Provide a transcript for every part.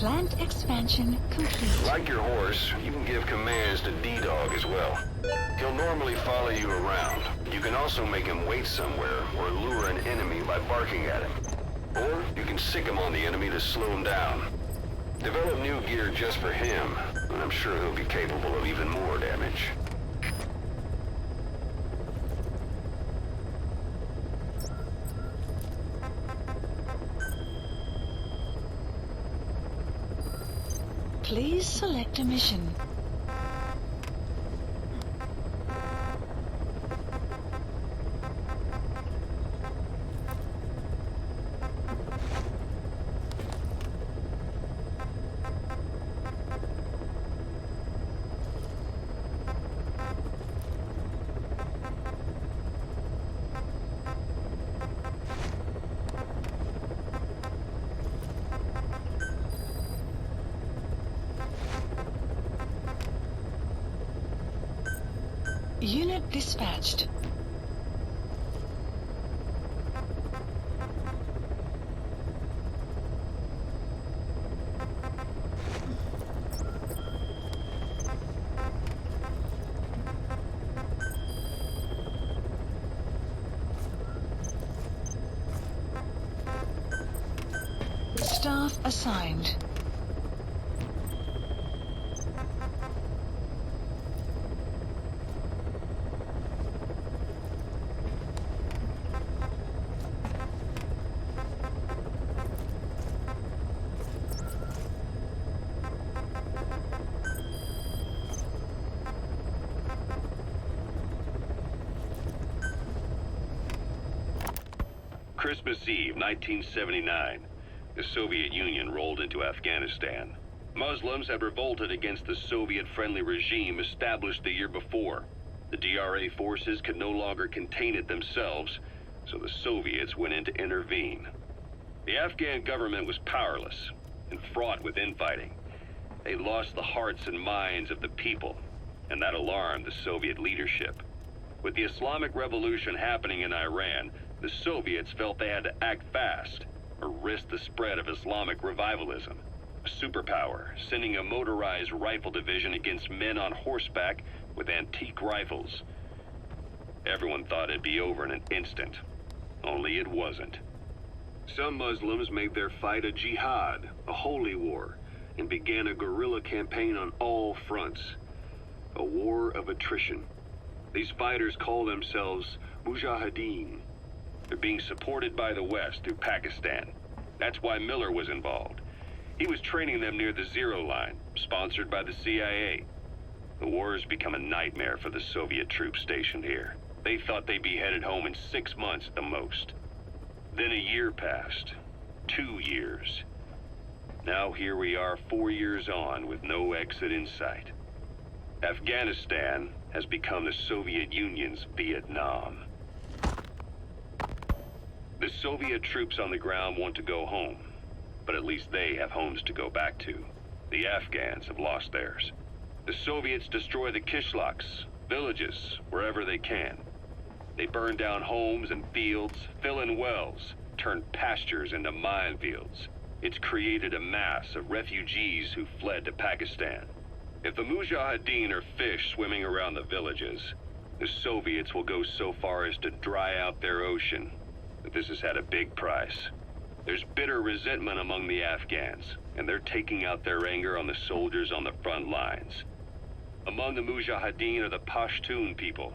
Plant expansion complete. Like your horse, you can give commands to D-Dog as well. He'll normally follow you around. You can also make him wait somewhere or lure an enemy by barking at him. Or you can sick him on the enemy to slow him down. Develop new gear just for him, and I'm sure he'll be capable of even more damage. Please select a mission. Unit dispatched. Staff assigned. Christmas Eve, 1979. The Soviet Union rolled into Afghanistan. Muslims had revolted against the Soviet-friendly regime established the year before. The DRA forces could no longer contain it themselves, so the Soviets went in to intervene. The Afghan government was powerless and fraught with infighting. They lost the hearts and minds of the people, and that alarmed the Soviet leadership. With the Islamic Revolution happening in Iran, the Soviets felt they had to act fast or risk the spread of Islamic revivalism. A superpower, sending a motorized rifle division against men on horseback with antique rifles. Everyone thought it'd be over in an instant, only it wasn't. Some Muslims made their fight a jihad, a holy war, and began a guerrilla campaign on all fronts. A war of attrition. These fighters call themselves Mujahideen. They're being supported by the West through Pakistan. That's why Miller was involved. He was training them near the Zero Line, sponsored by the CIA. The war has become a nightmare for the Soviet troops stationed here. They thought they'd be headed home in 6 months at the most. Then a year passed. 2 years. Now here we are 4 years on with no exit in sight. Afghanistan has become the Soviet Union's Vietnam. The Soviet troops on the ground want to go home, but at least they have homes to go back to. The Afghans have lost theirs. The Soviets destroy the kishlaks, villages, wherever they can. They burn down homes and fields, fill in wells, turn pastures into minefields. It's created a mass of refugees who fled to Pakistan. If the Mujahideen are fish swimming around the villages, the Soviets will go so far as to dry out their ocean. But this has had a big price. There's bitter resentment among the Afghans, and they're taking out their anger on the soldiers on the front lines. Among the Mujahideen are the Pashtun people.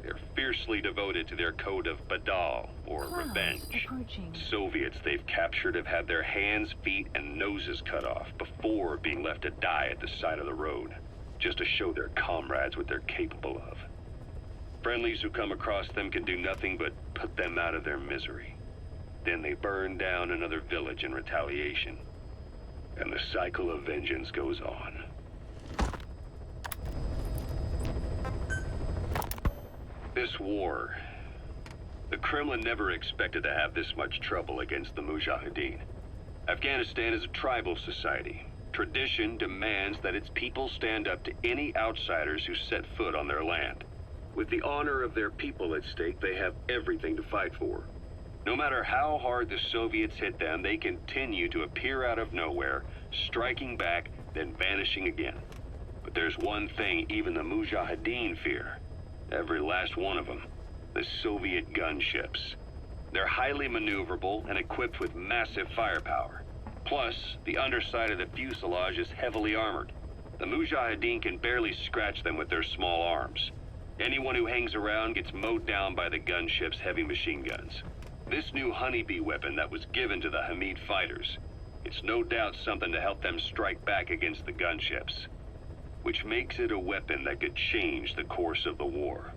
They're fiercely devoted to their code of Badal, or revenge. Soviets they've captured have had their hands, feet, and noses cut off before being left to die at the side of the road, just to show their comrades what they're capable of. Friendlies who come across them can do nothing but put them out of their misery. Then they burn down another village in retaliation. And the cycle of vengeance goes on. This war, the Kremlin never expected to have this much trouble against the Mujahideen. Afghanistan is a tribal society. Tradition demands that its people stand up to any outsiders who set foot on their land. With the honor of their people at stake, they have everything to fight for. No matter how hard the Soviets hit them, they continue to appear out of nowhere, striking back, then vanishing again. But there's one thing even the Mujahideen fear. Every last one of them. The Soviet gunships. They're highly maneuverable and equipped with massive firepower. Plus, the underside of the fuselage is heavily armored. The Mujahideen can barely scratch them with their small arms. Anyone who hangs around gets mowed down by the gunship's heavy machine guns. This new Honeybee weapon that was given to the Hamid fighters, it's no doubt something to help them strike back against the gunships, which makes it a weapon that could change the course of the war.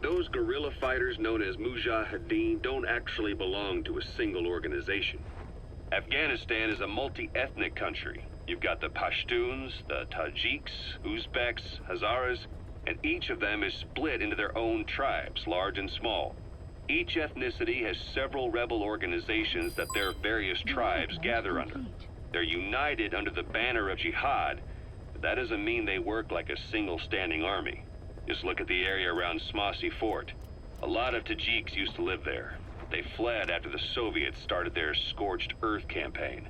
Those guerrilla fighters known as Mujahideen don't actually belong to a single organization. Afghanistan is a multi-ethnic country. You've got the Pashtuns, the Tajiks, Uzbeks, Hazaras, and each of them is split into their own tribes, large and small. Each ethnicity has several rebel organizations that their various tribes gather under. They're united under the banner of jihad, but that doesn't mean they work like a single standing army. Just look at the area around Smasy Fort. A lot of Tajiks used to live there. They fled after the Soviets started their Scorched Earth campaign.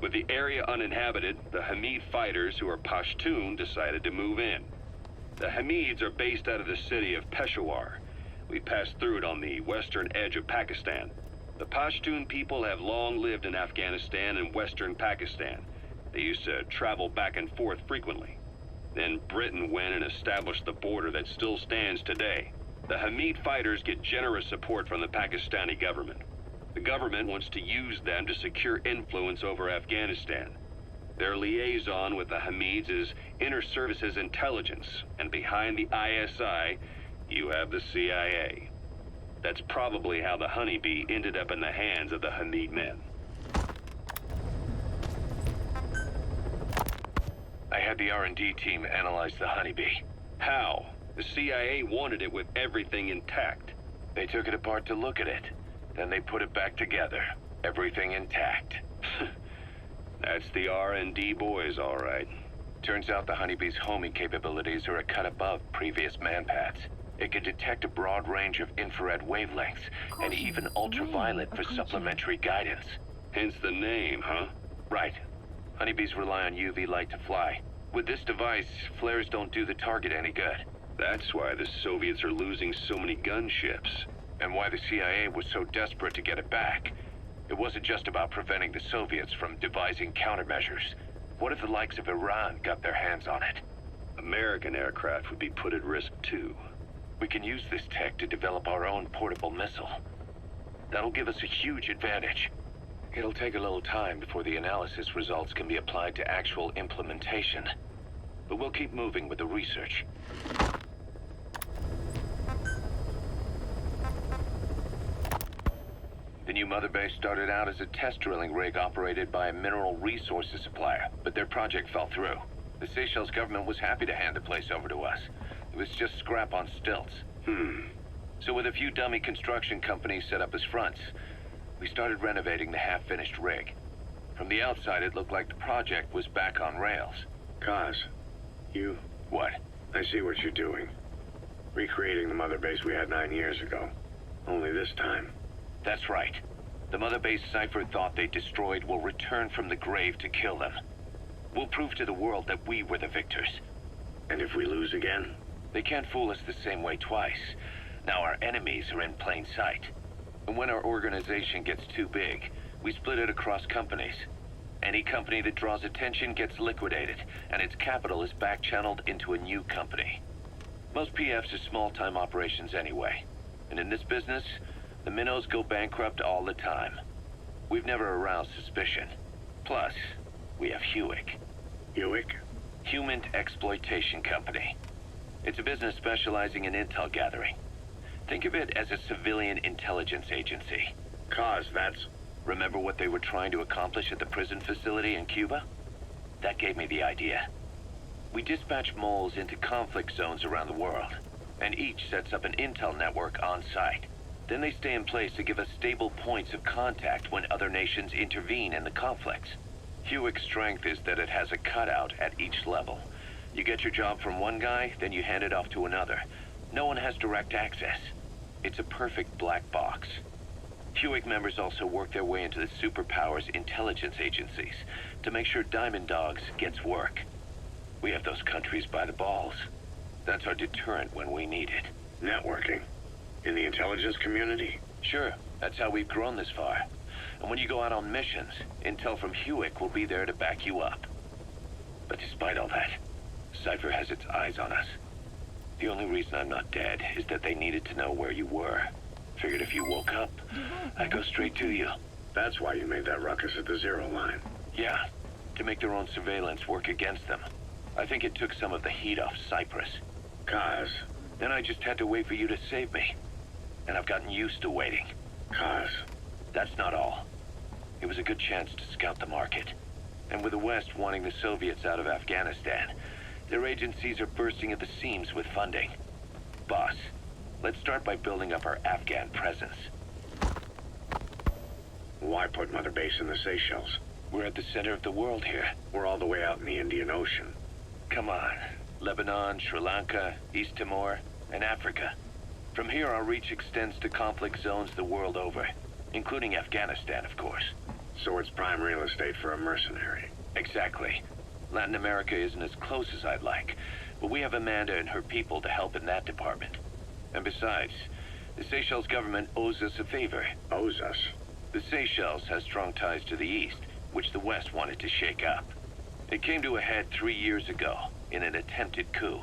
With the area uninhabited, the Hamid fighters, who are Pashtun, decided to move in. The Hamids are based out of the city of Peshawar. We passed through it on the western edge of Pakistan. The Pashtun people have long lived in Afghanistan and western Pakistan. They used to travel back and forth frequently. Then Britain went and established the border that still stands today. The Hamid fighters get generous support from the Pakistani government. The government wants to use them to secure influence over Afghanistan. Their liaison with the Hamids is Inter-Services Intelligence, and behind the ISI, you have the CIA. That's probably how the Honeybee ended up in the hands of the Hamid men. I had the R&D team analyze the Honeybee. How? The CIA wanted it with everything intact. They took it apart to look at it. Then they put it back together. Everything intact. That's the R&D boys, all right. Turns out the Honeybee's homing capabilities are a cut above previous manpads. It can detect a broad range of infrared wavelengths, and even ultraviolet for supplementary guidance. Hence the name, huh? Right. Honeybees rely on UV light to fly. With this device, flares don't do the target any good. That's why the Soviets are losing so many gunships. And why the CIA was so desperate to get it back. It wasn't just about preventing the Soviets from devising countermeasures. What if the likes of Iran got their hands on it? American aircraft would be put at risk too. We can use this tech to develop our own portable missile. That'll give us a huge advantage. It'll take a little time before the analysis results can be applied to actual implementation. But we'll keep moving with the research. The new mother base started out as a test drilling rig operated by a mineral resources supplier, but their project fell through. The Seychelles government was happy to hand the place over to us. It was just scrap on stilts. So with a few dummy construction companies set up as fronts, we started renovating the half-finished rig. From the outside, it looked like the project was back on rails. Kaz, you... What? I see what you're doing. Recreating the mother base we had 9 years ago. Only this time. That's right. The mother base Cypher thought they destroyed will return from the grave to kill them. We'll prove to the world that we were the victors. And if we lose again? They can't fool us the same way twice. Now our enemies are in plain sight. And when our organization gets too big, we split it across companies. Any company that draws attention gets liquidated, and its capital is back-channeled into a new company. Most PFs are small-time operations anyway. And in this business, the minnows go bankrupt all the time. We've never aroused suspicion. Plus, we have Hewick. Hewick? Human Exploitation Company. It's a business specializing in intel gathering. Think of it as a civilian intelligence agency. Kaz, that's... Remember what they were trying to accomplish at the prison facility in Cuba? That gave me the idea. We dispatch moles into conflict zones around the world, and each sets up an intel network on site. Then they stay in place to give us stable points of contact when other nations intervene in the conflicts. Hewick's strength is that it has a cutout at each level. You get your job from one guy, then you hand it off to another. No one has direct access. It's a perfect black box. Hewick members also work their way into the superpowers intelligence agencies to make sure Diamond Dogs gets work. We have those countries by the balls. That's our deterrent when we need it. Networking. In the intelligence community? Sure, that's how we've grown this far. And when you go out on missions, intel from Hewick will be there to back you up. But despite all that, Cypher has its eyes on us. The only reason I'm not dead is that they needed to know where you were. Figured if you woke up, I'd go straight to you. That's why you made that ruckus at the Zero line. Yeah, to make their own surveillance work against them. I think it took some of the heat off Cyprus. Kaz. Then I just had to wait for you to save me. And I've gotten used to waiting. Kaz. That's not all. It was a good chance to scout the market. And with the West wanting the Soviets out of Afghanistan, their agencies are bursting at the seams with funding. Boss, let's start by building up our Afghan presence. Why put Mother Base in the Seychelles? We're at the center of the world here. We're all the way out in the Indian Ocean. Come on. Lebanon, Sri Lanka, East Timor, and Africa. From here, our reach extends to conflict zones the world over, including Afghanistan, of course. So it's prime real estate for a mercenary. Exactly. Latin America isn't as close as I'd like, but we have Amanda and her people to help in that department. And besides, the Seychelles government owes us a favor. Owes us? The Seychelles has strong ties to the East, which the West wanted to shake up. It came to a head 3 years ago in an attempted coup.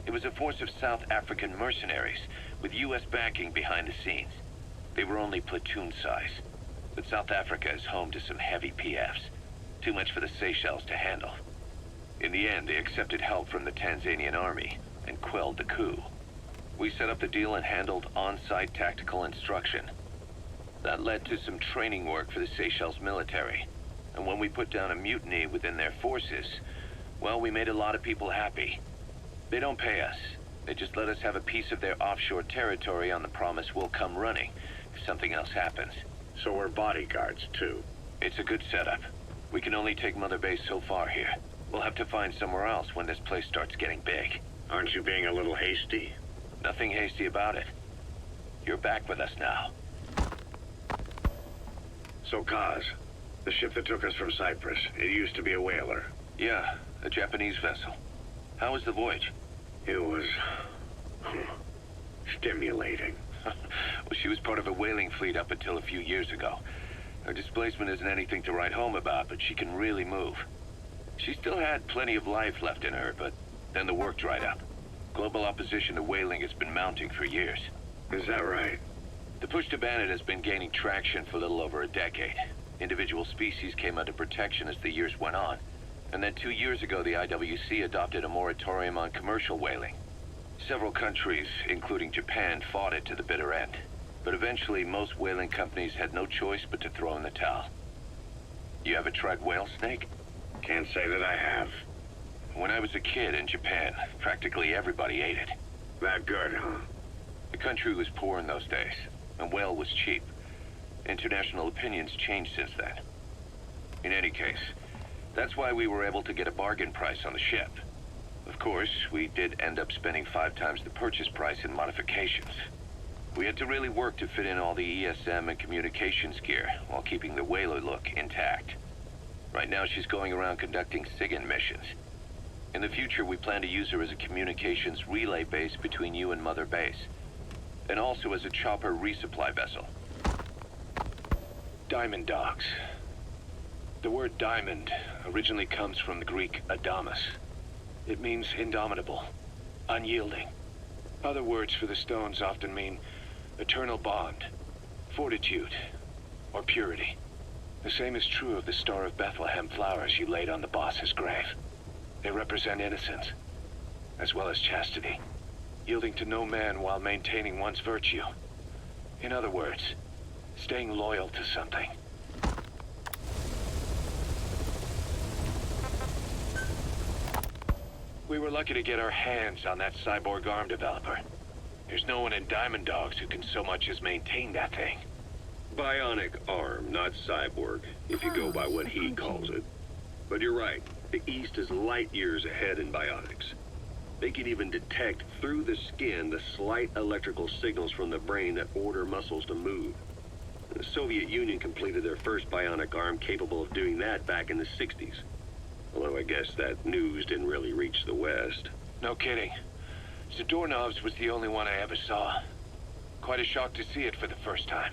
It was a force of South African mercenaries with U.S. backing behind the scenes. They were only platoon size, but South Africa is home to some heavy PFs. Too much for the Seychelles to handle. In the end, they accepted help from the Tanzanian army and quelled the coup. We set up the deal and handled on-site tactical instruction. That led to some training work for the Seychelles military. And when we put down a mutiny within their forces, well, we made a lot of people happy. They don't pay us. They just let us have a piece of their offshore territory on the promise we'll come running if something else happens. So we're bodyguards, too. It's a good setup. We can only take Mother Base so far here. We'll have to find somewhere else when this place starts getting big. Aren't you being a little hasty? Nothing hasty about it. You're back with us now. So, Kaz, the ship that took us from Cyprus, it used to be a whaler. Yeah, a Japanese vessel. How was the voyage? It was... stimulating. Well, she was part of a whaling fleet up until a few years ago. Her displacement isn't anything to write home about, but she can really move. She still had plenty of life left in her, but then the work dried up. Global opposition to whaling has been mounting for years. Is that right? The push to ban it has been gaining traction for a little over a decade. Individual species came under protection as the years went on. And then 2 years ago, the IWC adopted a moratorium on commercial whaling. Several countries, including Japan, fought it to the bitter end. But eventually, most whaling companies had no choice but to throw in the towel. You ever tried whale snake? Can't say that I have. When I was a kid in Japan, practically everybody ate it. That good, huh? The country was poor in those days, and whale was cheap. International opinions changed since then. In any case, that's why we were able to get a bargain price on the ship. Of course, we did end up spending 5 times the purchase price in modifications. We had to really work to fit in all the ESM and communications gear while keeping the whaler look intact. Right now, she's going around conducting SIGINT missions. In the future, we plan to use her as a communications relay base between you and Mother Base, and also as a chopper resupply vessel. Diamond Dogs. The word diamond originally comes from the Greek adamas. It means indomitable, unyielding. Other words for the stones often mean eternal bond, fortitude, or purity. The same is true of the Star of Bethlehem flowers you laid on the boss's grave. They represent innocence, as well as chastity, yielding to no man while maintaining one's virtue. In other words, staying loyal to something. We were lucky to get our hands on that cyborg arm developer. There's no one in Diamond Dogs who can so much as maintain that thing. Bionic arm, not cyborg, if you go by what he calls it. But you're right, the East is light years ahead in bionics. They can even detect through the skin the slight electrical signals from the brain that order muscles to move. The Soviet Union completed their first bionic arm capable of doing that back in the 60s. Although I guess that news didn't really reach the West. No kidding. Zadorov's was the only one I ever saw. Quite a shock to see it for the first time.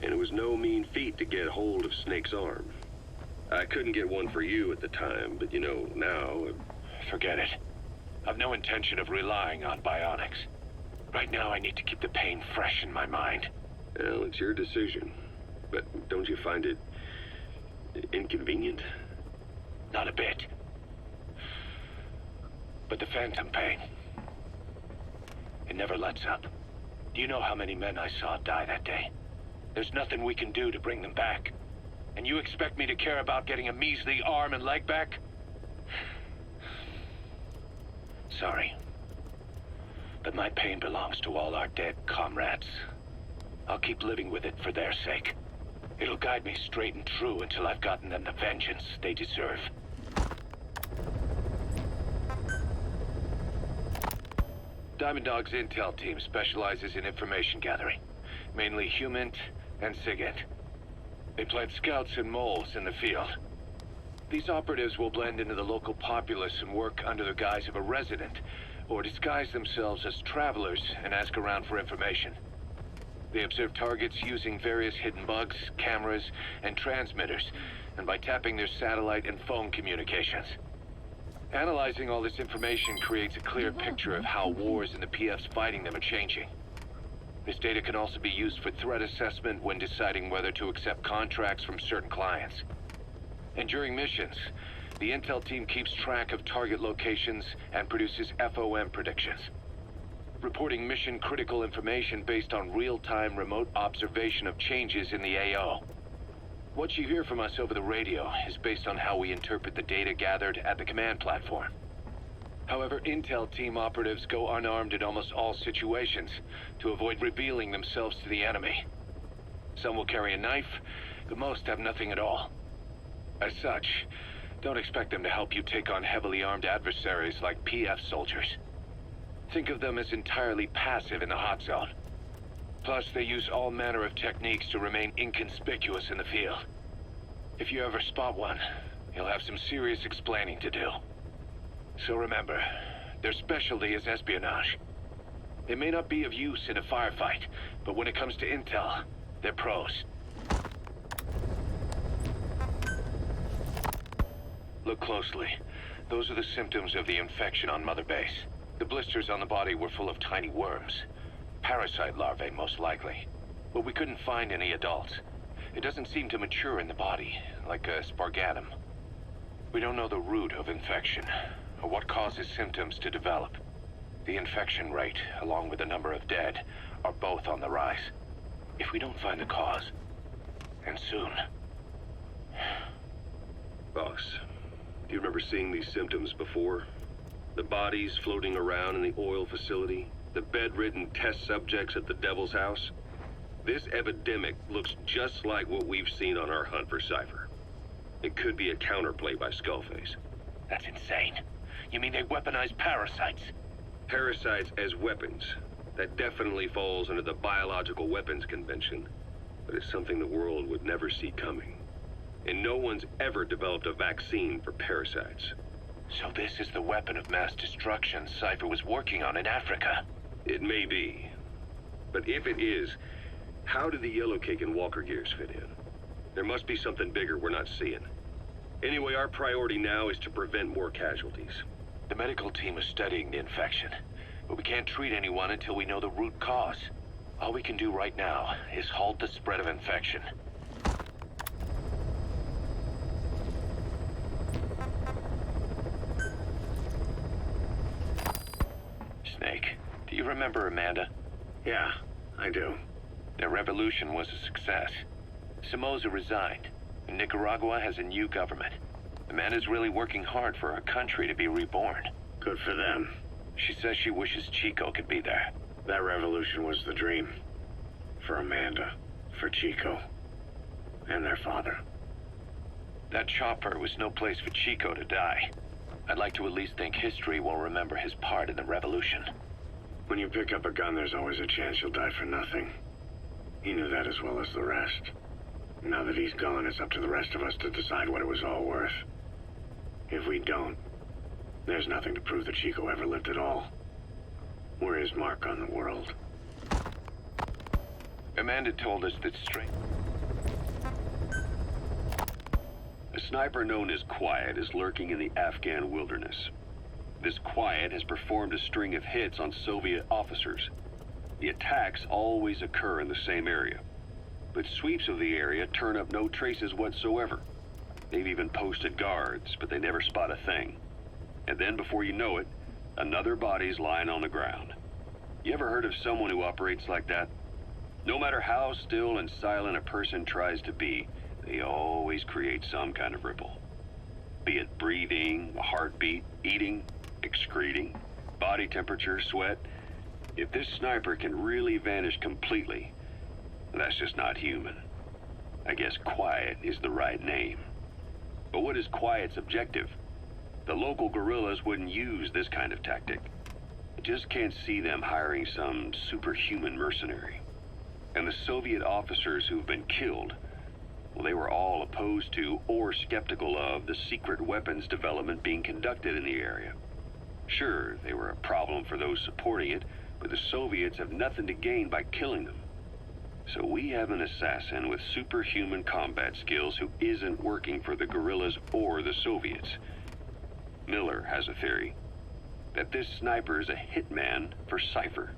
And it was no mean feat to get hold of Snake's arm. I couldn't get one for you at the time, but you know, now... Forget it. I've no intention of relying on bionics. Right now I need to keep the pain fresh in my mind. Well, it's your decision. But don't you find it... inconvenient? Not a bit. But the phantom pain... it never lets up. Do you know how many men I saw die that day? There's nothing we can do to bring them back. And you expect me to care about getting a measly arm and leg back? Sorry. But my pain belongs to all our dead comrades. I'll keep living with it for their sake. It'll guide me straight and true until I've gotten them the vengeance they deserve. Diamond Dog's intel team specializes in information gathering, mainly HUMINT and SIGINT. They plant scouts and moles in the field. These operatives will blend into the local populace and work under the guise of a resident, or disguise themselves as travelers and ask around for information. They observe targets using various hidden bugs, cameras, and transmitters, and by tapping their satellite and phone communications. Analyzing all this information creates a clear picture of how wars and the PFs fighting them are changing. This data can also be used for threat assessment when deciding whether to accept contracts from certain clients. And during missions, the intel team keeps track of target locations and produces FOM predictions, reporting mission-critical information based on real-time remote observation of changes in the AO. What you hear from us over the radio is based on how we interpret the data gathered at the command platform. However, intel team operatives go unarmed in almost all situations to avoid revealing themselves to the enemy. Some will carry a knife, but most have nothing at all. As such, don't expect them to help you take on heavily armed adversaries like PF soldiers. Think of them as entirely passive in the hot zone. Plus, they use all manner of techniques to remain inconspicuous in the field. If you ever spot one, you'll have some serious explaining to do. So remember, their specialty is espionage. They may not be of use in a firefight, but when it comes to intel, they're pros. Look closely. Those are the symptoms of the infection on Mother Base. The blisters on the body were full of tiny worms. Parasite larvae, most likely. But we couldn't find any adults. It doesn't seem to mature in the body, like a spargatum. We don't know the root of infection, or what causes symptoms to develop. The infection rate, along with the number of dead, are both on the rise. If we don't find the cause, and soon... Boss, do you remember seeing these symptoms before? The bodies floating around in the oil facility? The bedridden test subjects at the Devil's House? This epidemic looks just like what we've seen on our hunt for Cypher. It could be a counterplay by Skullface. That's insane. You mean they weaponize parasites? Parasites as weapons. That definitely falls under the Biological Weapons Convention, but it's something the world would never see coming. And no one's ever developed a vaccine for parasites. So this is the weapon of mass destruction Cypher was working on in Africa. It may be. But if it is, how do the Yellow Cake and Walker Gears fit in? There must be something bigger we're not seeing. Anyway, our priority now is to prevent more casualties. The medical team is studying the infection, but we can't treat anyone until we know the root cause. All we can do right now is halt the spread of infection. Snake, do you remember Amanda? Yeah, I do. Their revolution was a success. Somoza resigned, and Nicaragua has a new government. Amanda's really working hard for her country to be reborn. Good for them. She says she wishes Chico could be there. That revolution was the dream. For Amanda, for Chico, and their father. That chopper was no place for Chico to die. I'd like to at least think history will remember his part in the revolution. When you pick up a gun, there's always a chance you'll die for nothing. He knew that as well as the rest. Now that he's gone, it's up to the rest of us to decide what it was all worth. If we don't, there's nothing to prove that Chico ever lived at all. We're his mark on the world. Amanda told us that A sniper known as Quiet is lurking in the Afghan wilderness. This Quiet has performed a string of hits on Soviet officers. The attacks always occur in the same area, but sweeps of the area turn up no traces whatsoever. They've even posted guards, but they never spot a thing. And then before you know it, another body's lying on the ground. You ever heard of someone who operates like that? No matter how still and silent a person tries to be, they always create some kind of ripple. Be it breathing, a heartbeat, eating, excreting, body temperature, sweat. If this sniper can really vanish completely, that's just not human. I guess Quiet is the right name. But what is Quiet's objective? The local guerrillas wouldn't use this kind of tactic. I just can't see them hiring some superhuman mercenary. And the Soviet officers who've been killed, well, they were all opposed to or skeptical of the secret weapons development being conducted in the area. Sure, they were a problem for those supporting it, but the Soviets have nothing to gain by killing them. So we have an assassin with superhuman combat skills who isn't working for the guerrillas or the Soviets. Miller has a theory that this sniper is a hitman for Cypher.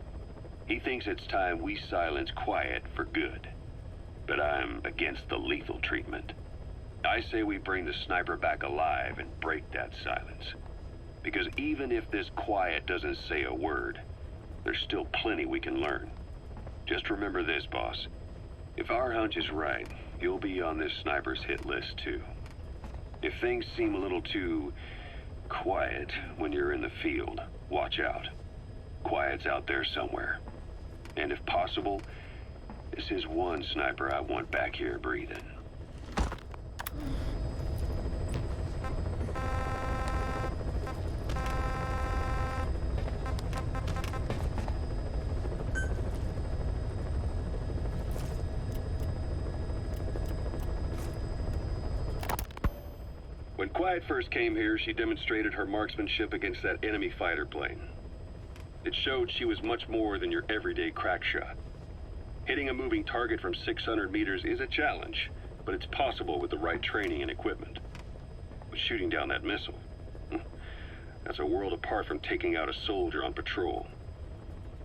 He thinks it's time we silence Quiet for good. But I'm against the lethal treatment. I say we bring the sniper back alive and break that silence. Because even if this Quiet doesn't say a word, there's still plenty we can learn. Just remember this, boss. If our hunch is right, you'll be on this sniper's hit list too. If things seem a little too quiet when you're in the field, watch out. Quiet's out there somewhere. And if possible, this is one sniper I want back here breathing. When Quiet first came here, she demonstrated her marksmanship against that enemy fighter plane. It showed she was much more than your everyday crack shot. Hitting a moving target from 600 meters is a challenge, but it's possible with the right training and equipment. But shooting down that missile, that's a world apart from taking out a soldier on patrol.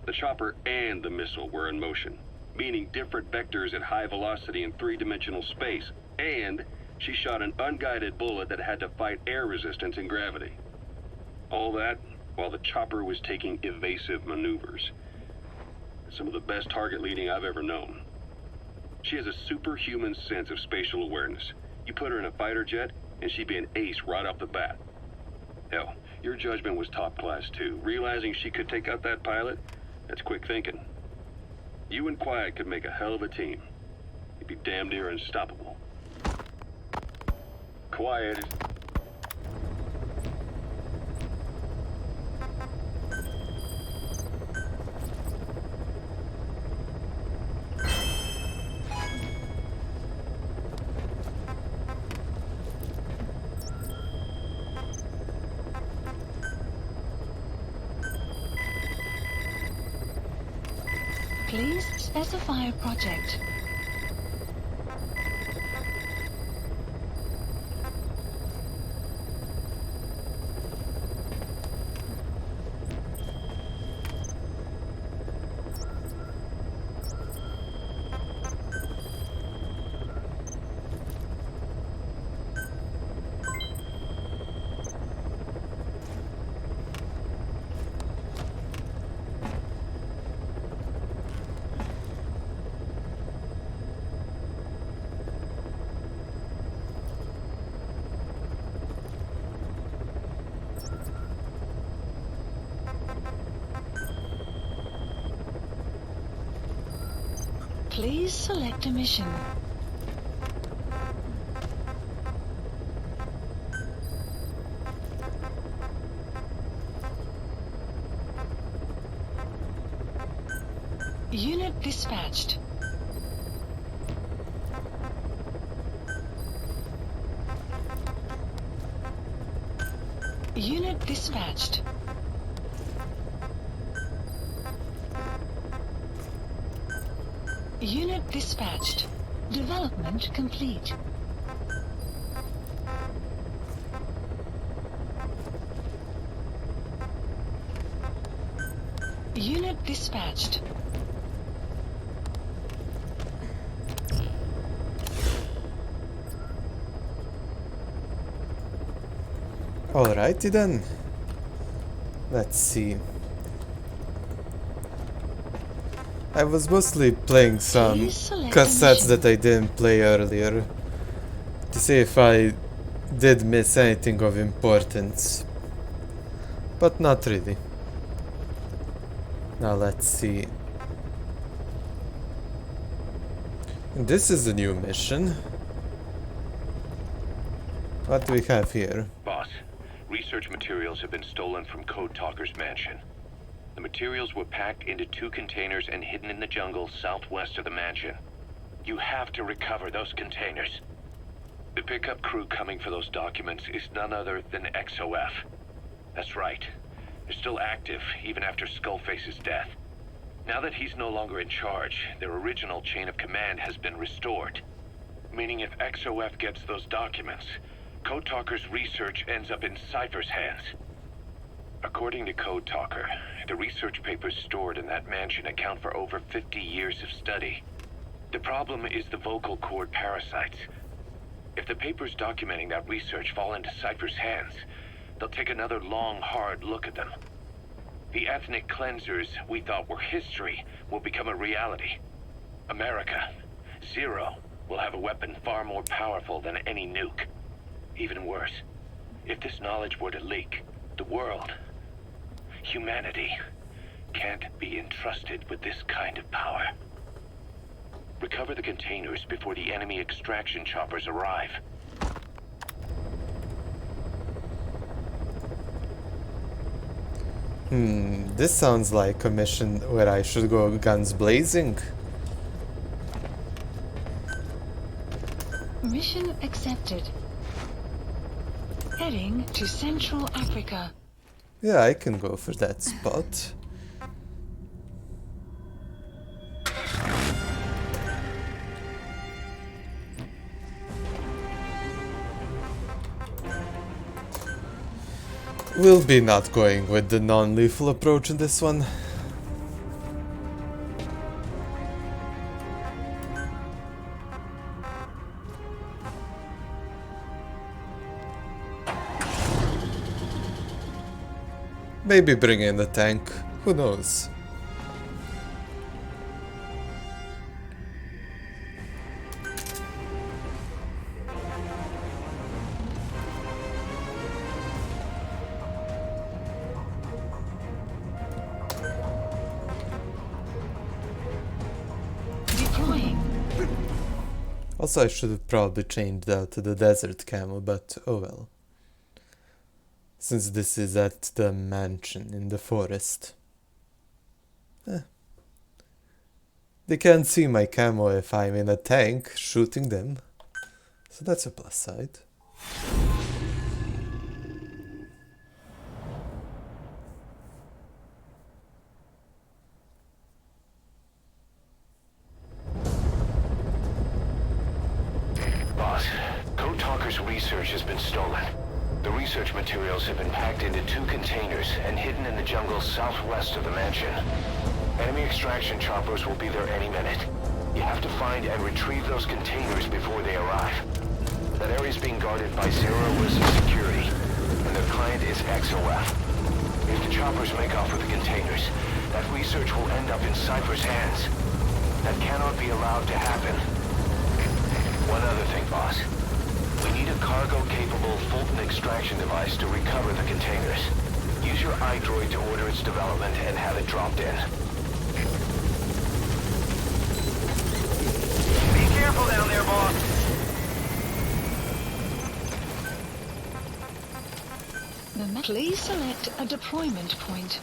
The chopper and the missile were in motion, meaning different vectors at high velocity in three-dimensional space, and she shot an unguided bullet that had to fight air resistance and gravity. All that while the chopper was taking evasive maneuvers. Some of the best target leading I've ever known. She has a superhuman sense of spatial awareness. You put her in a fighter jet, and she'd be an ace right off the bat. Hell, your judgment was top class too. Realizing she could take out that pilot, that's quick thinking. You and Quiet could make a hell of a team. You'd be damn near unstoppable. Quiet is... Please specify a project. Please select a mission. Unit dispatched. Unit dispatched. Unit dispatched. Development complete. Unit dispatched. Alrighty then. Let's see. I was mostly playing some Please select cassettes a that I didn't play earlier to see if I did miss anything of importance. But not really. Now let's see. This is a new mission. What do we have here? Boss, research materials have been stolen from Code Talker's mansion. The materials were packed into 2 containers and hidden in the jungle southwest of the mansion. You have to recover those containers. The pickup crew coming for those documents is none other than XOF. That's right. They're still active, even after Skullface's death. Now that he's no longer in charge, their original chain of command has been restored. Meaning if XOF gets those documents, Code Talker's research ends up in Cypher's hands. According to Code Talker, the research papers stored in that mansion account for over 50 years of study. The problem is the vocal cord parasites. If the papers documenting that research fall into Cypher's hands, they'll take another long, hard look at them. The ethnic cleansers we thought were history will become a reality. America, Zero, will have a weapon far more powerful than any nuke. Even worse, if this knowledge were to leak, the world, humanity, can't be entrusted with this kind of power. Recover the containers before the enemy extraction choppers arrive. This sounds like a mission where I should go guns blazing. Mission accepted. Heading to Central Africa. Yeah, I can go for that spot. We'll be not going with the non-lethal approach in this one. Maybe bring in the tank, who knows? Deploying. Also, I should have probably changed that to the desert camo, but oh well. Since this is at the mansion in the forest. They can't see my camo if I'm in a tank shooting them. So that's a plus side. Boss, Code Talker's research has been stolen. The research materials have been packed into 2 containers and hidden in the jungle southwest of the mansion. Enemy extraction choppers will be there any minute. You have to find and retrieve those containers before they arrive. That area is being guarded by Zero Wisdom Security, and their client is XOF. If the choppers make off with the containers, that research will end up in Cypher's hands. That cannot be allowed to happen. One other thing, boss. We need a cargo-capable Fulton extraction device to recover the containers. Use your iDroid to order its development and have it dropped in. Be careful down there, boss! Please select a deployment point.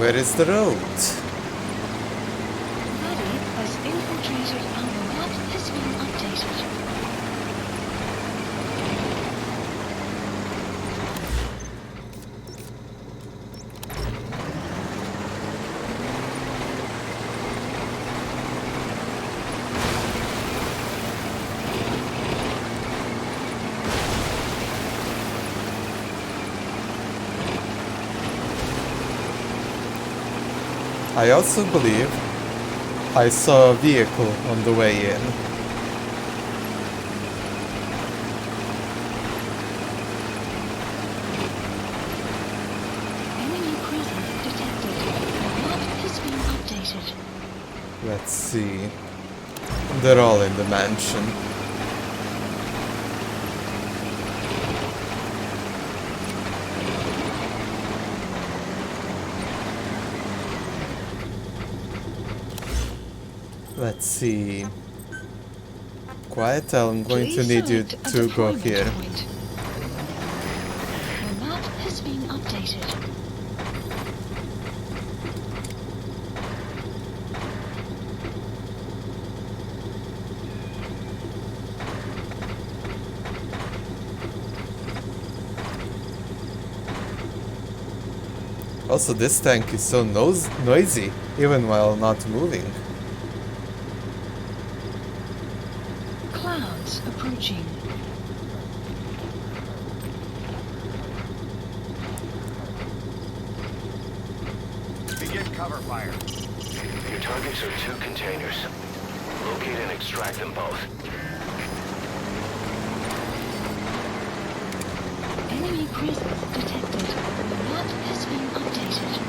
where is the road? Maddie has infiltrated and the map has been updated. I also believe I saw a vehicle on the way in. Enemy presence detected. The map has been updated. Let's see. They're all in the mansion. Let's see. Quiet, I'm going to Please need you select a to go deployment here. point. The map has been updated. Also, this tank is so noisy, even while not moving. Clouds approaching. Begin cover fire. Your targets are 2 containers. Locate and extract them both. Enemy presence detected. The map has been updated.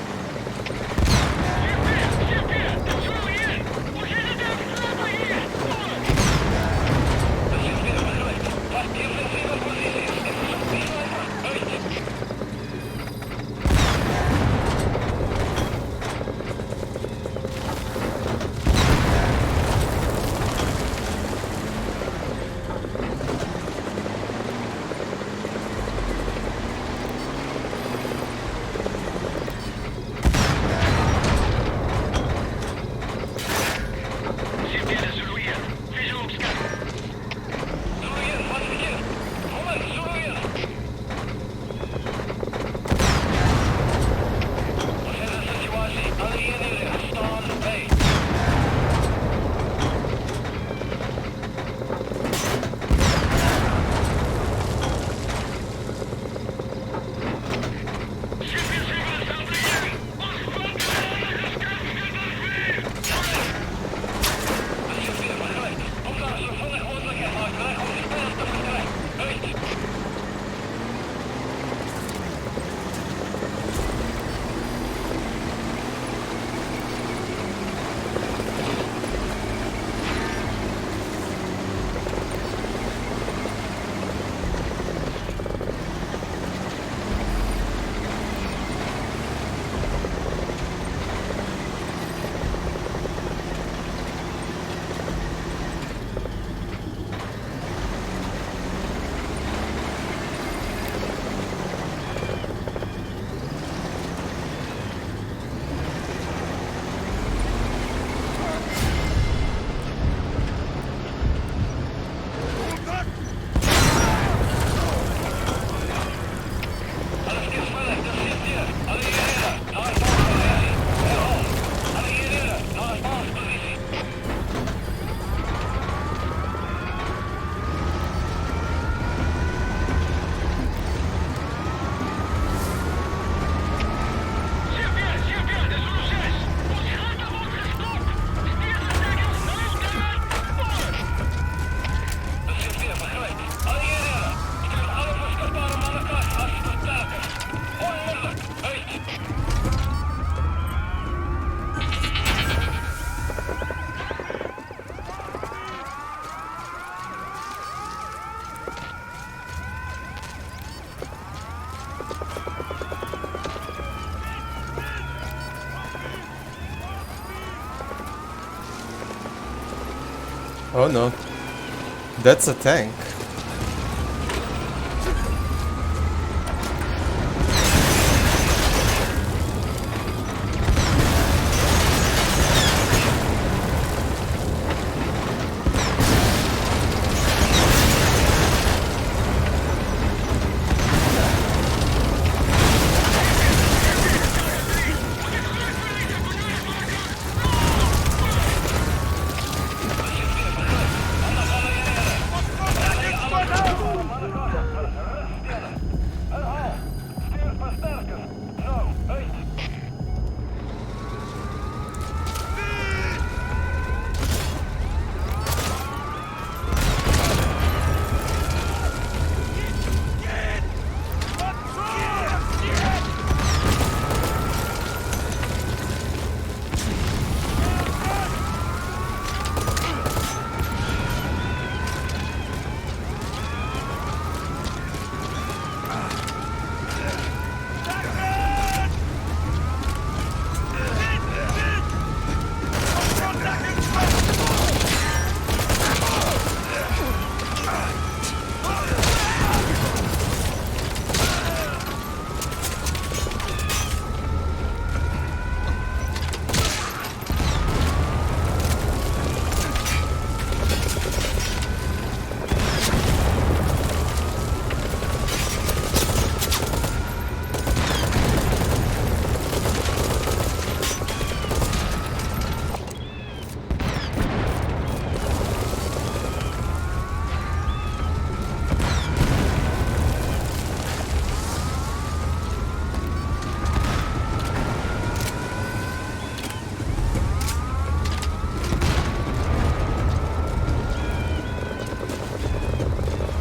Oh no. That's a tank.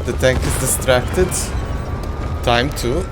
The tank is distracted. Time to.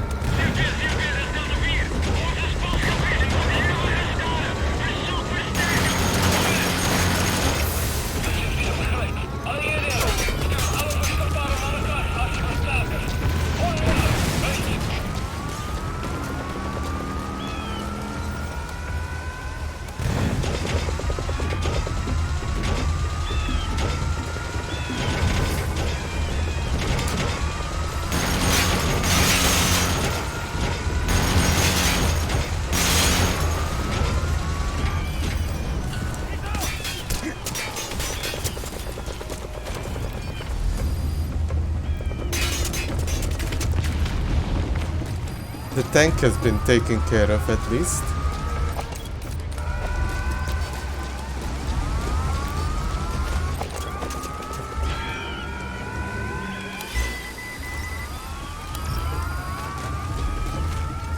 The tank has been taken care of at least.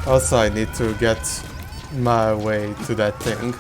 Also, I need to get my way to that thing.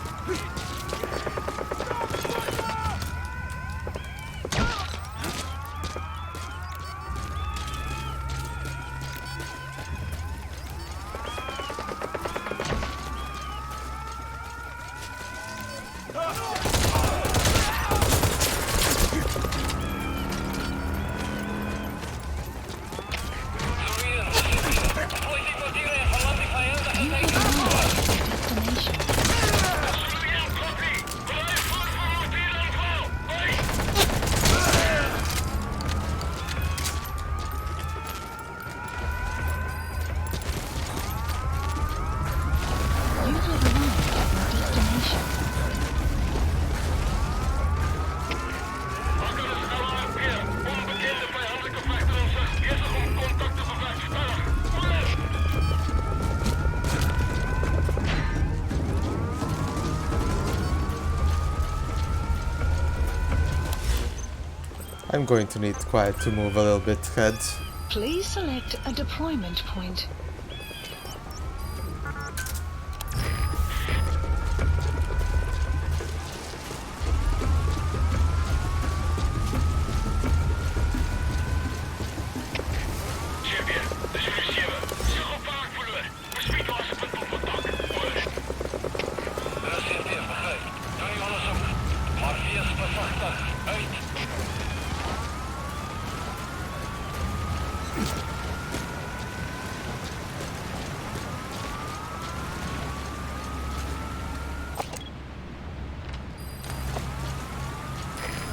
I'm going to need quiet to move a little bit ahead. Please select a deployment point.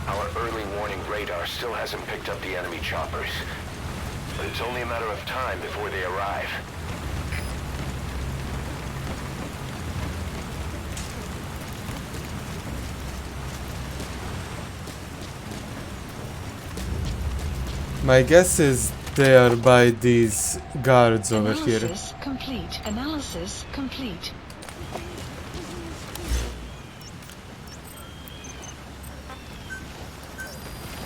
Our early warning radar still hasn't picked up the enemy choppers. But it's only a matter of time before they arrive. My guess is they are by these guards over here. Analysis complete. Analysis complete.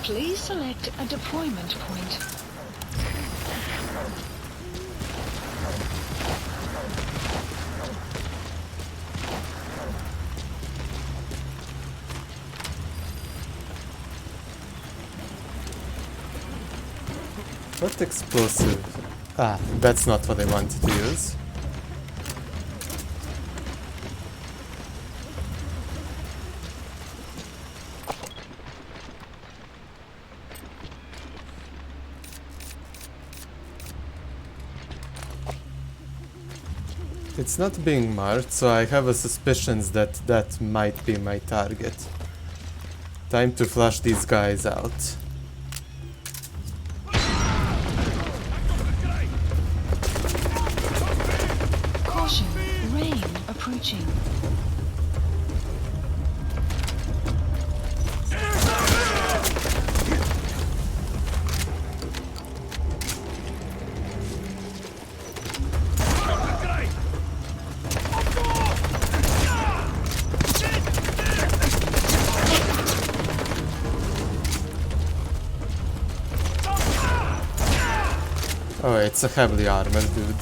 Please select a deployment point. What explosive? Ah, that's not what I wanted to use. It's not being marked, so I have a suspicion that that might be my target. Time to flush these guys out. Caution, rain approaching. Oh, it's a heavily armored dude.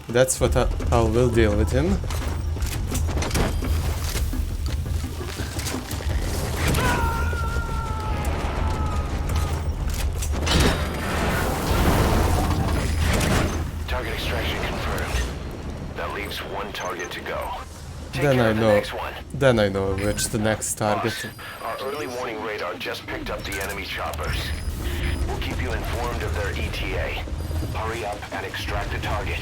That's what how we'll deal with him. Target extraction confirmed. That leaves one target to go. Take Then care I of the know. next one. Then I know which the next target. Boss, our early warning radar just picked up the enemy choppers. We'll keep you informed of their ETA. Hurry up and extract the target.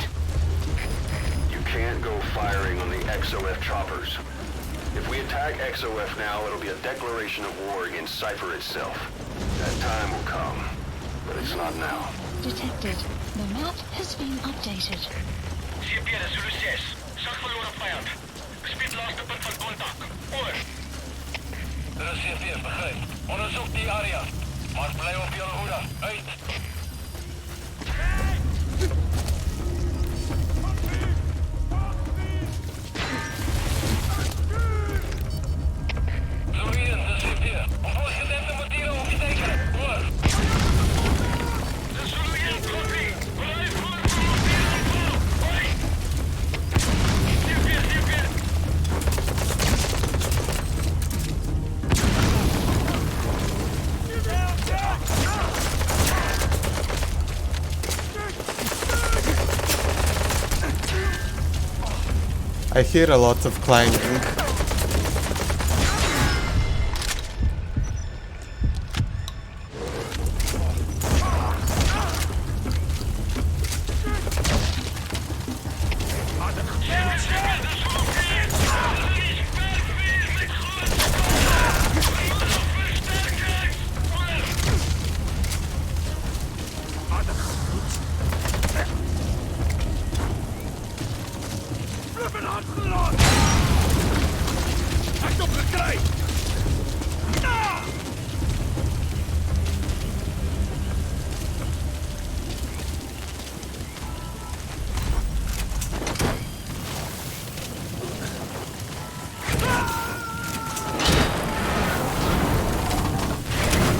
You can't go firing on the XOF choppers. If we attack XOF now, it'll be a declaration of war against Cypher itself. That time will come, but it's not now. Detected. The map has been updated. CP naar Zulu 6. Zag verloren vijand. Gebied laatste punt van contact. Oor. Dit is CP, begrijp. Onderzoek die area. Maar blijf op jullie hoede. Uit. Zulu 1, dit is CP. Ontvolg gedempte motieren op je tekenen. Oor. Dit is Zulu 1, copy. Blijf voor motieren op. Hoi. I hear a lot of clanging.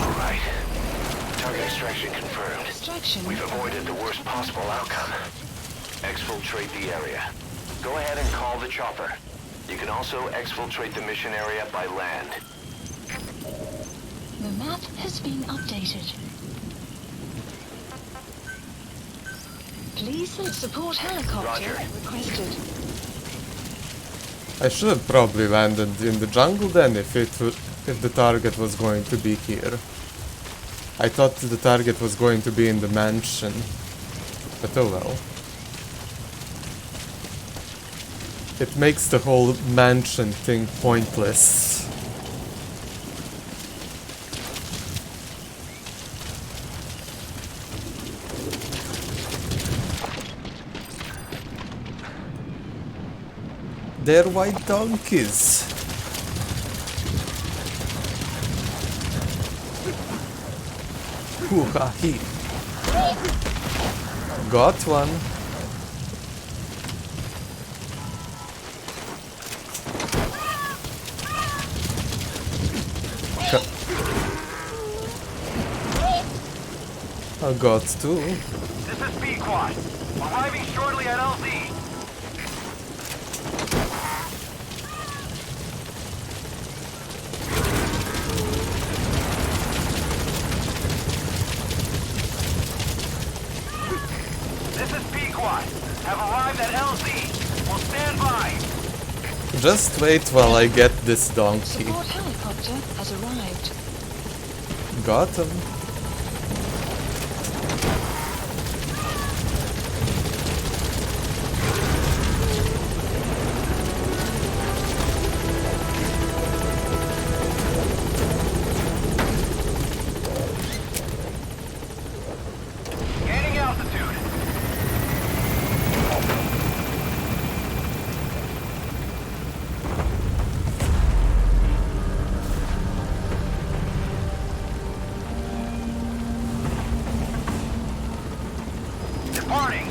Alright. Target extraction confirmed. Extraction. We've avoided the worst possible outcome. Exfiltrate the area. Go ahead and call the chopper. You can also exfiltrate the mission area by land. The map has been updated. Please support helicopter Roger. requested. I should have probably landed in the jungle then if the target was going to be here. I thought the target was going to be in the mansion. But oh well. It makes the whole mansion thing pointless. They're white donkeys. Hoo-ha-hee. Got one. I got two. This is B-Quad. Arriving shortly at LZ. Just wait while I get this donkey. Support helicopter has arrived. Got him. Gaining altitude. Departing.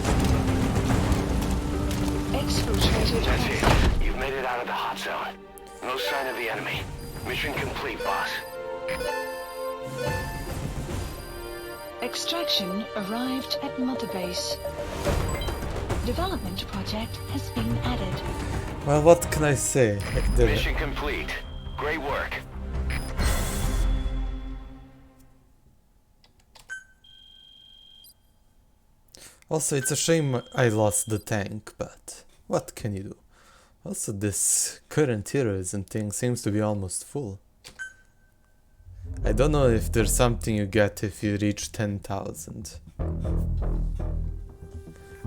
Exfiltrated. That's it. You've made it out of the hot zone. No sign of the enemy. Mission complete, boss. Extraction arrived at Mother Base. Development project has been added. Well, what can I say? Mission complete. Great work. Also, it's a shame I lost the tank, but what can you do? Also, this current heroism thing seems to be almost full. I don't know if there's something you get if you reach 10,000.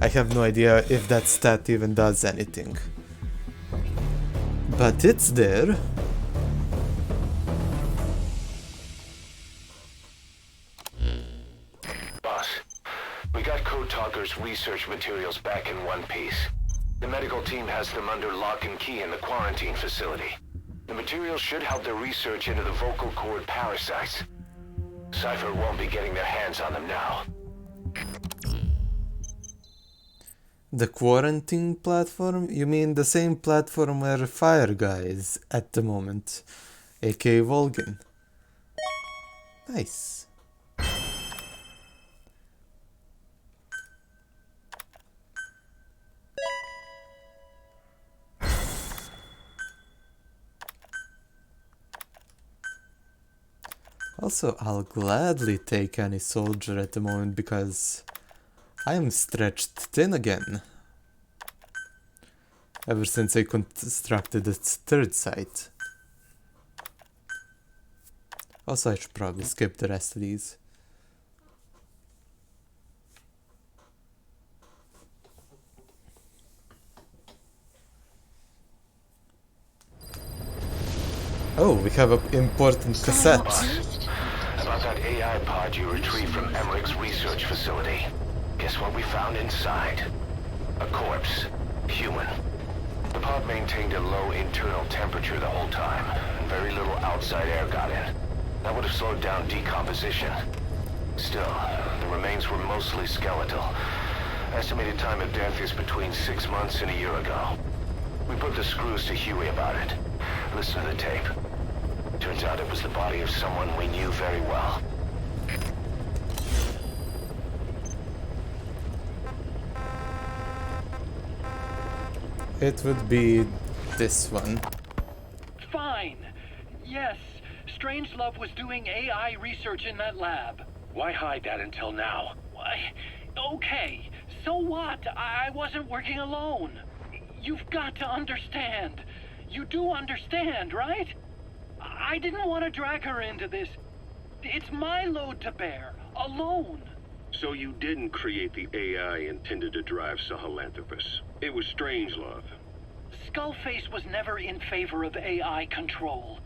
I have no idea if that stat even does anything. But it's there. Boss, we got Code Talker's research materials back in one piece. The medical team has them under lock and key in the quarantine facility. The materials should help their research into the vocal cord parasites. Cypher won't be getting their hands on them now. The quarantine platform? You mean the same platform where Fire Guy is at the moment, aka Volgin. Nice. Also, I'll gladly take any soldier at the moment because I am stretched thin again. Ever since I constructed its third site. Also, I should probably skip the rest of these. Oh, we have an important cassette. About that AI pod you retrieved from Emmerich's research facility. Guess what we found inside? A corpse. Human. The pod maintained a low internal temperature the whole time, and very little outside air got in. That would have slowed down decomposition. Still, the remains were mostly skeletal. Estimated time of death is between 6 months and a year ago. We put the screws to Huey about it. Listen to the tape. Turns out it was the body of someone we knew very well. It would be this one. Fine. Yes, Strangelove was doing AI research in that lab. Why hide that until now? Why? Okay, so what? I wasn't working alone. You've got to understand. You do understand, right? I didn't want to drag her into this. It's my load to bear, alone. So you didn't create the AI intended to drive Sahelanthropus. It was Strangelove. Skullface was never in favor of AI control.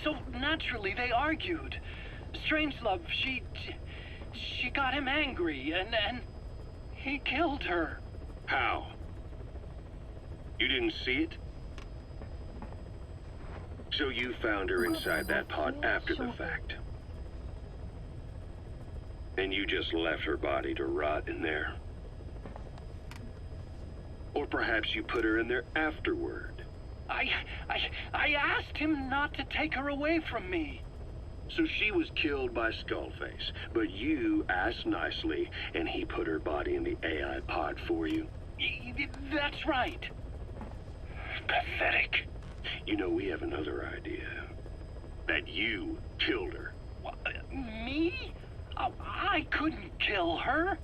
So naturally they argued. Strangelove, she got him angry and he killed her. How? You didn't see it? So you found her inside that pod after the fact. And you just left her body to rot in there. Or perhaps you put her in there afterward. I asked him not to take her away from me. So she was killed by Skullface, but you asked nicely, and he put her body in the AI pod for you? That's right. Pathetic. You know, we have another idea. That you killed her. Me? I couldn't kill her.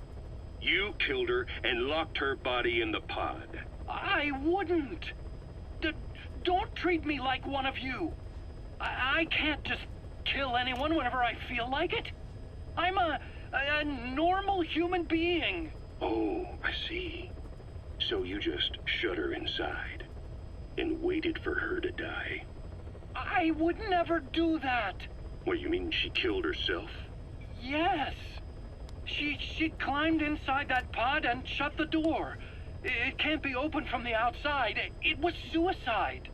You killed her and locked her body in the pod. I wouldn't. treat me like one of you. I can't just kill anyone whenever I feel like it. I'm a normal human being. Oh, I see. So you just shut her inside and waited for her to die? I would never do that. What, you mean she killed herself? Yes. She climbed inside that pod and shut the door. It can't be opened from the outside. It was suicide.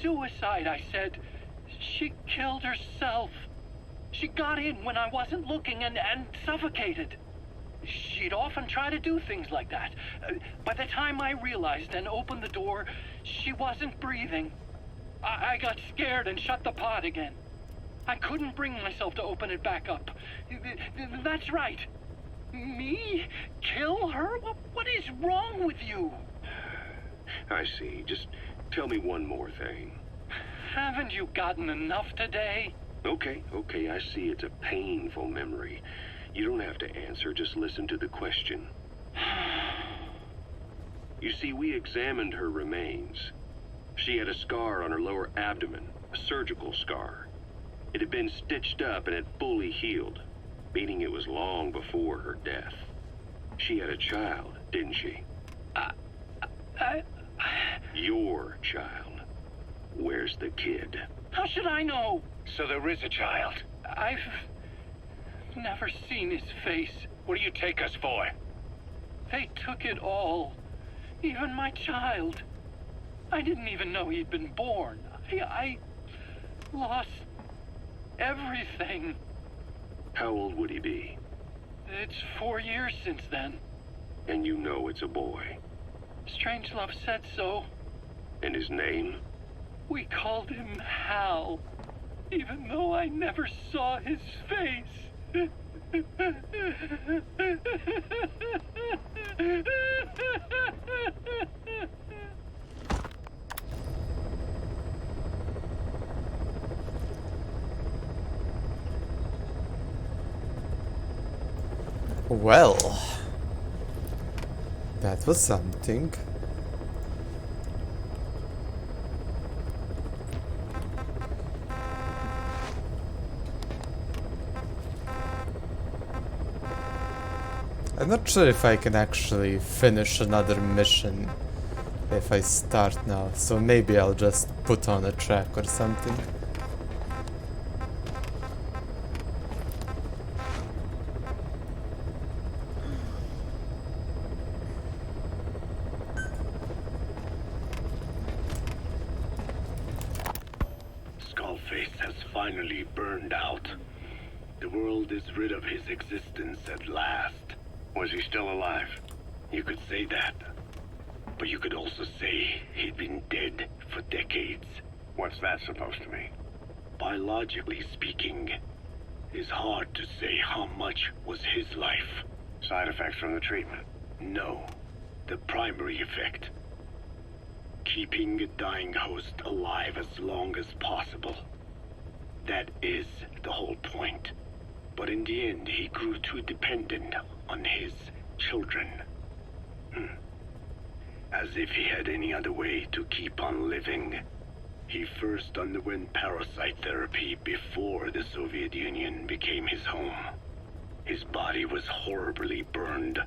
Suicide, I said. She killed herself. She got in when I wasn't looking and suffocated. She'd often try to do things like that. By the time I realized and opened the door, she wasn't breathing. I got scared and shut the pod again. I couldn't bring myself to open it back up. That's right. Me? Kill her? What is wrong with you? I see. Just tell me one more thing. Haven't you gotten enough today? Okay, I see it's a painful memory. You don't have to answer, just listen to the question. You see, we examined her remains. She had a scar on her lower abdomen, a surgical scar. It had been stitched up and had fully healed, meaning it was long before her death. She had a child, didn't she? Your child. Where's the kid? How should I know? So there is a child. I've never seen his face. What do you take us for? They took it all. Even my child. I didn't even know he'd been born. I lost everything. How old would he be? It's 4 years since then. And you know it's a boy. Strangelove said so. And his name? We called him Hal, even though I never saw his face. Well, that was something. I'm not sure if I can actually finish another mission if I start now, so maybe I'll just put on a track or something. Skullface has finally burned out. The world is rid of his existence at last. Was he still alive? You could say that. But you could also say he'd been dead for decades. What's that supposed to mean? Biologically speaking, it's hard to say how much was his life. Side effects from the treatment? No. The primary effect. Keeping a dying host alive as long as possible. That is the whole point. But in the end, he grew too dependent on his children. As if he had any other way to keep on living. He first underwent parasite therapy before the Soviet Union became his home. His body was horribly burned.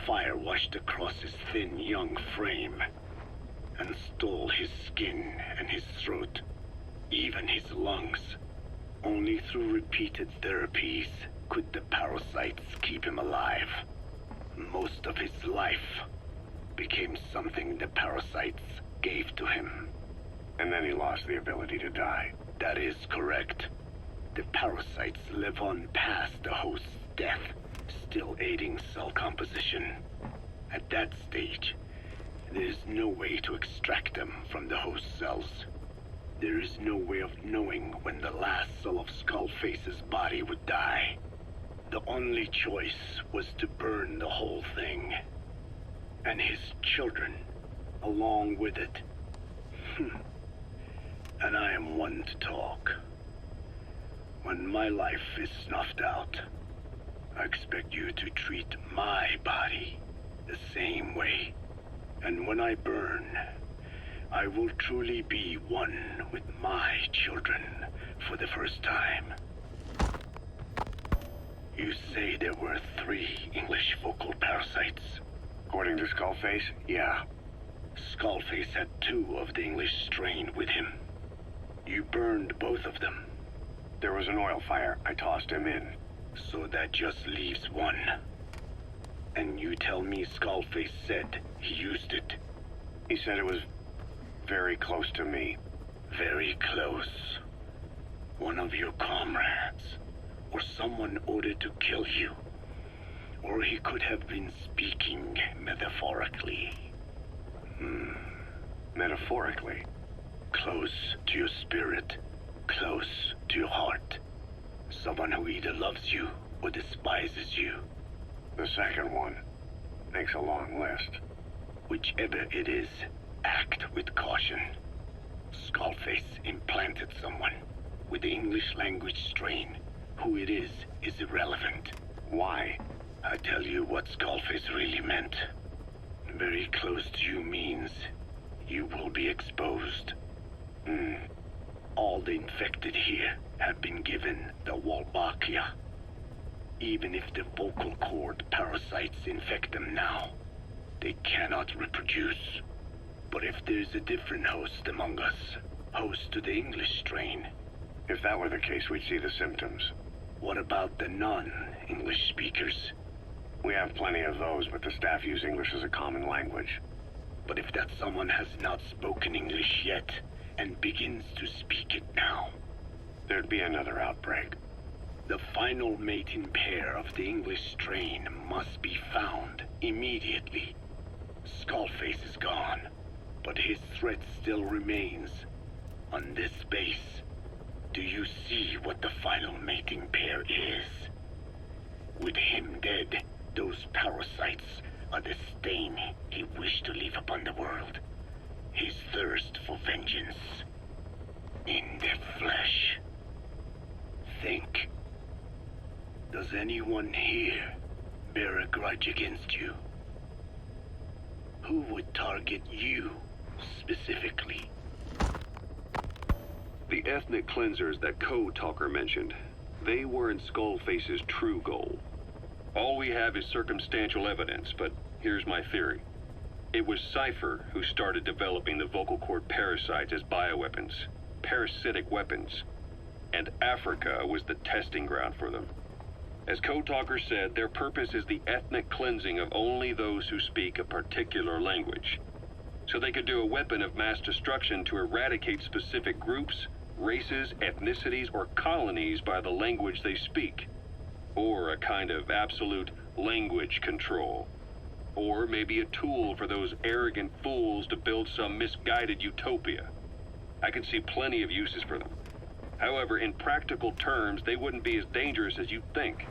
Fire washed across his thin young frame and stole his skin and his throat, even his lungs. Only through repeated therapies could the parasites keep him alive. Most of his life became something the parasites gave to him. And then he lost the ability to die. That is correct. The parasites live on past the host's death, still aiding cell composition. At that stage, there is no way to extract them from the host cells. There is no way of knowing when the last cell of Skullface's body would die. The only choice was to burn the whole thing. And his children, along with it. And I am one to talk. When my life is snuffed out, I expect you to treat my body the same way. And when I burn, I I will truly be one with my children for the first time. You say there were 3 English vocal parasites? According to Skullface, yeah. Skullface had 2 of the English strain with him. You burned both of them. There was an oil fire. I tossed him in. So that just leaves 1. And you tell me Skullface said he used it. He said it was very close to me. Very close. One of your comrades, or someone ordered to kill you. Or he could have been speaking metaphorically. Metaphorically? Close to your spirit, close to your heart. Someone who either loves you or despises you. The second one. Makes a long list. Whichever it is, act with caution. Skullface implanted someone with the English language strain. Who it is irrelevant. Why? I tell you what Skullface really meant. Very close to you means you will be exposed. All the infected here have been given the Wolbachia. Even if the vocal cord parasites infect them now, they cannot reproduce. But if there's a different host among us, host to the English strain. If that were the case, we'd see the symptoms. What about the non-English speakers? We have plenty of those, but the staff use English as a common language. But if that someone has not spoken English yet, and begins to speak it now, there'd be another outbreak. The final mating pair of the English strain must be found immediately. Skullface is gone, but his threat still remains. On this base, do you see what the final mating pair is? With him dead, those parasites are the stain he wished to leave upon the world. His thirst for vengeance. In their flesh. Think. Does anyone here bear a grudge against you? Who would target you, specifically? The ethnic cleansers that Code Talker mentioned, they weren't Skullface's true goal. All we have is circumstantial evidence, but here's my theory. It was Cypher who started developing the vocal cord parasites as bioweapons, parasitic weapons, and Africa was the testing ground for them. As Code Talker said, their purpose is the ethnic cleansing of only those who speak a particular language. So they could do a weapon of mass destruction to eradicate specific groups, races, ethnicities, or colonies by the language they speak. Or a kind of absolute language control. Or maybe a tool for those arrogant fools to build some misguided utopia. I can see plenty of uses for them. However, in practical terms, they wouldn't be as dangerous as you'd think.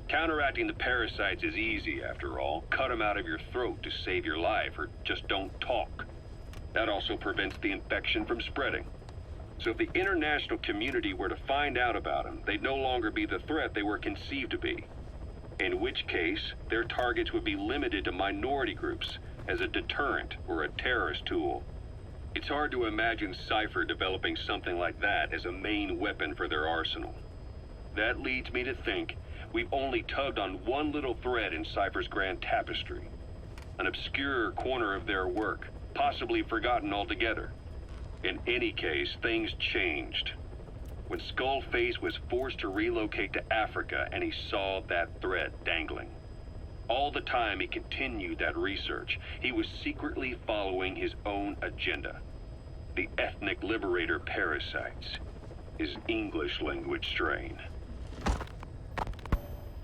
Counteracting the parasites is easy, after all. Cut them out of your throat to save your life, or just don't talk. That also prevents the infection from spreading. So if the international community were to find out about them, they'd no longer be the threat they were conceived to be. In which case, their targets would be limited to minority groups as a deterrent or a terrorist tool. It's hard to imagine Cypher developing something like that as a main weapon for their arsenal. That leads me to think we've only tugged on one little thread in Cypher's grand tapestry. An obscure corner of their work, possibly forgotten altogether. In any case, things changed. When Skullface was forced to relocate to Africa and he saw that thread dangling. All the time he continued that research, he was secretly following his own agenda. The ethnic liberator parasites. His English language strain.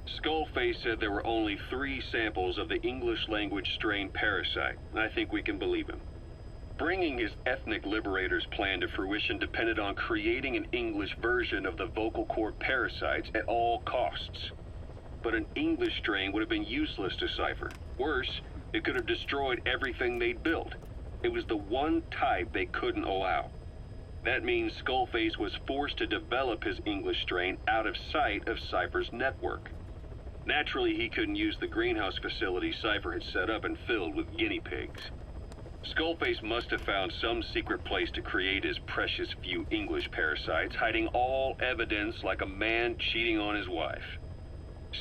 Skullface said there were only 3 samples of the English language strain parasite, and I think we can believe him. Bringing his ethnic liberator's plan to fruition depended on creating an English version of the vocal cord parasites at all costs. But an English strain would have been useless to Cypher. Worse, it could have destroyed everything they'd built. It was the one type they couldn't allow. That means Skullface was forced to develop his English strain out of sight of Cypher's network. Naturally, he couldn't use the greenhouse facility Cypher had set up and filled with guinea pigs. Skullface must have found some secret place to create his precious few English parasites, hiding all evidence like a man cheating on his wife.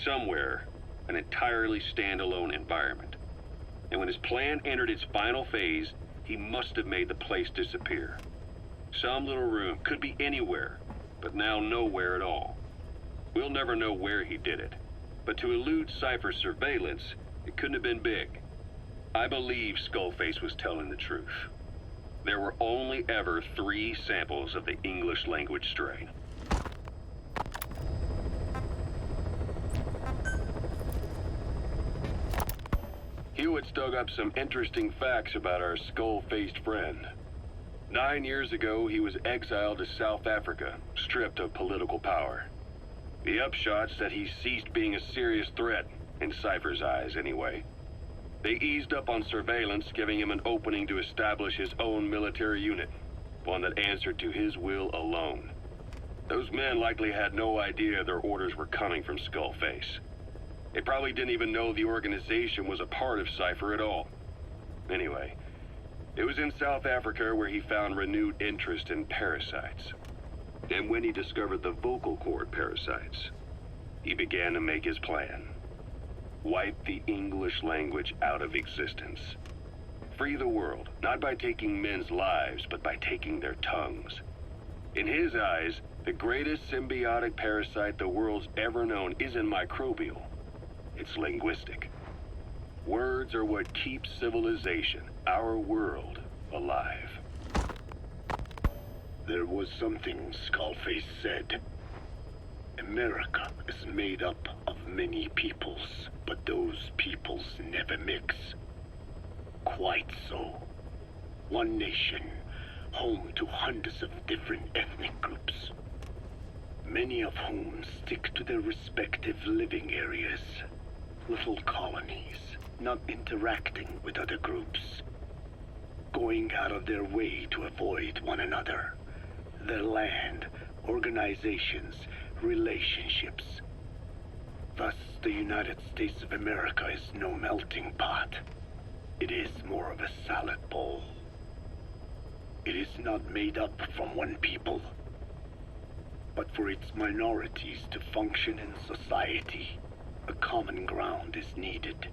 Somewhere, an entirely standalone environment. And when his plan entered its final phase, he must have made the place disappear. Some little room, could be anywhere, but now nowhere at all. We'll never know where he did it, but to elude Cypher's surveillance, it couldn't have been big. I believe Skullface was telling the truth. There were only ever 3 samples of the English language strain. Hewitt's dug up some interesting facts about our skull-faced friend. 9 years ago, he was exiled to South Africa, stripped of political power. The upshot's that he ceased being a serious threat, in Cypher's eyes anyway. They eased up on surveillance, giving him an opening to establish his own military unit, one that answered to his will alone. Those men likely had no idea their orders were coming from Skullface. They probably didn't even know the organization was a part of Cypher at all. Anyway, it was in South Africa where he found renewed interest in parasites. And when he discovered the vocal cord parasites, he began to make his plan. Wipe the English language out of existence. Free the world, not by taking men's lives, but by taking their tongues. In his eyes, the greatest symbiotic parasite the world's ever known isn't microbial. It's linguistic. Words are what keeps civilization, our world, alive. There was something Skullface said. America is made up of many peoples, but those peoples never mix. Quite so. One nation, home to hundreds of different ethnic groups, many of whom stick to their respective living areas. Little colonies, not interacting with other groups, going out of their way to avoid one another. Their land, organizations, relationships. Thus, the United States of America is no melting pot. It is more of a salad bowl. It is not made up from one people, but for its minorities to function in society, a common ground is needed.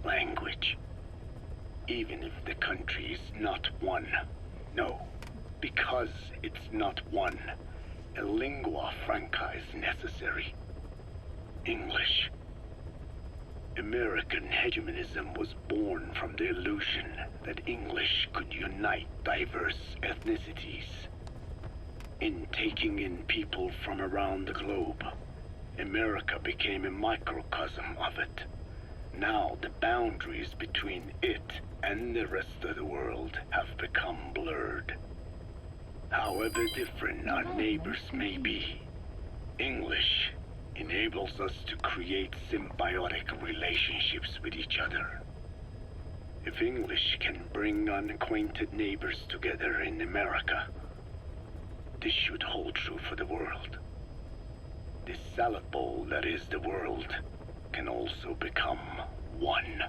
Language. Even if the country is not one. No, because it's not one, a lingua franca is necessary. English. American hegemonism was born from the illusion that English could unite diverse ethnicities. In taking in people from around the globe, America became a microcosm of it. Now the boundaries between it and the rest of the world have become blurred. However different our neighbors may be, English enables us to create symbiotic relationships with each other. If English can bring unacquainted neighbors together in America, this should hold true for the world. This salad bowl that is the world can also become one.